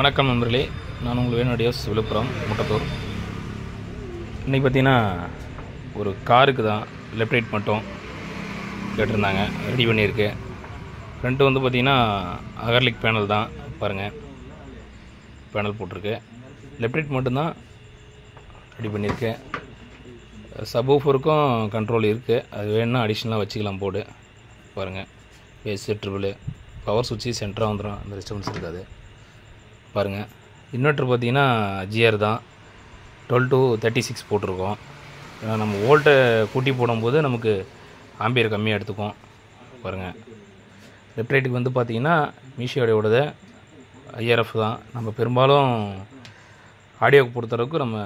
வணக்கம் நண்பர்களே, நான் உங்கள் வேணுடியோஸ் விழுப்புரம் முட்டத்தூர். இன்றைக்கி பார்த்தீங்கன்னா ஒரு காருக்கு தான் லெஃப்ட் ரைட் மட்டும் கேட்டிருந்தாங்க, ரெடி பண்ணியிருக்கு. ஃப்ரண்ட்டு வந்து பார்த்திங்கன்னா அகர்லிக் பேனல் தான், பாருங்கள் பேனல் போட்டிருக்கு. லெஃப்ட் ரைட் மட்டும்தான் ரெடி பண்ணியிருக்கு. சப்வூஃபருக்கும் கண்ட்ரோல் இருக்குது, அது வேணும்னா அடிஷ்னலாக வச்சுக்கலாம் போர்டு. பாருங்கள், பேஸு ட்ரிபிள் பவர் சுவிட்சு சென்டராக வந்துடும், அந்த டிஸ்டர்பன்ஸ் இருக்காது. பாருங்கள், இன்வெர்ட்டர் பார்த்தீங்கன்னா ஜிஆர் தான், 12 to 36 போட்டிருக்கோம். ஏன்னா நம்ம வோல்ட்டை கூட்டி போடும்போது நமக்கு ஆம்பியர் கம்மியாக எடுத்துக்கும். பாருங்கள், லெஃப்ட் ரைட்டுக்கு வந்து பார்த்திங்கன்னா மீஷோடையோடது ஐஆர்எஃப் தான். நம்ம பெரும்பாலும் ஆடியோக்கு பொறுத்தளவுக்கு நம்ம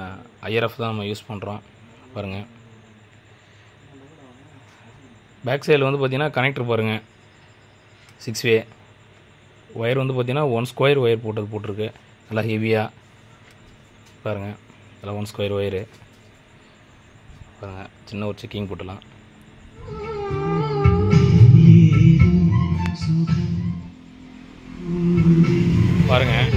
ஐஆர்எஃப் தான் நம்ம யூஸ் பண்ணுறோம். பாருங்கள், பேக் சைடில் வந்து பார்த்திங்கன்னா கனெக்டர் பாருங்கள், 6 வே ஒயர் வந்து பார்த்திங்கன்னா 1 ஸ்கொயர் ஒயர் போட்டிருக்கு, நல்லா ஹெவியாக. பாருங்கள், நல்லா 1 ஸ்கொயர் ஒயரு. பாருங்கள், சின்ன ஒரு செக்கிங் போட்டுடலாம். பாருங்கள்,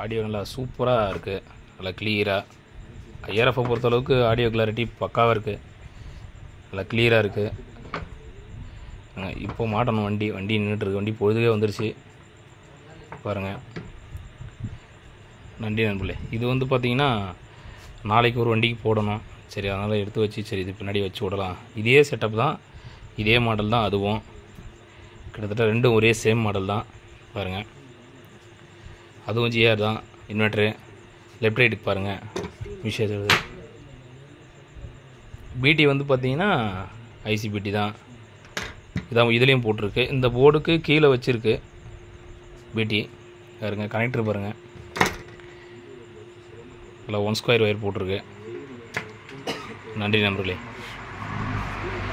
ஆடியோ நல்லா சூப்பராக இருக்குது, நல்லா கிளியராக. ஐஆர்எஃப்பை பொறுத்தளவுக்கு ஆடியோ கிளாரிட்டி பக்காவாக இருக்குது, நல்லா கிளியராக இருக்குது. இப்போ மாட்டணும், வண்டி நின்றுட்டுருக்கு, வண்டி பொழுதுவே வந்துருச்சு. பாருங்கள், நன்றி நண்பர்களே. இது வந்து பார்த்திங்கன்னா நாளைக்கு ஒரு வண்டிக்கு போடணும், சரி அதனால் எடுத்து வச்சு சரி இது பின்னாடி வச்சு விடலாம். இதே செட்டப் தான், இதே மாடல் தான் அதுவும், கிட்டத்தட்ட ரெண்டும் ஒரே சேம் மாடல் தான். பாருங்கள், அதுவும் ஜிஆர் தான் இன்வெர்ட்ரு. லெஃப்ட் ரைட்டுக்கு பாருங்கள் விஷயம். பிடி வந்து பார்த்திங்கன்னா ஐசிபிடி தான், இதான் இதுலேயும் போட்டிருக்கு. இந்த போர்டுக்கு கீழே வச்சுருக்கு பிடி. பாருங்கள், கனெக்டர் பாருங்கள், நல்லா 1 ஸ்கொயர் ஒயர் போட்டிருக்கு. நன்றி நண்பர்களே.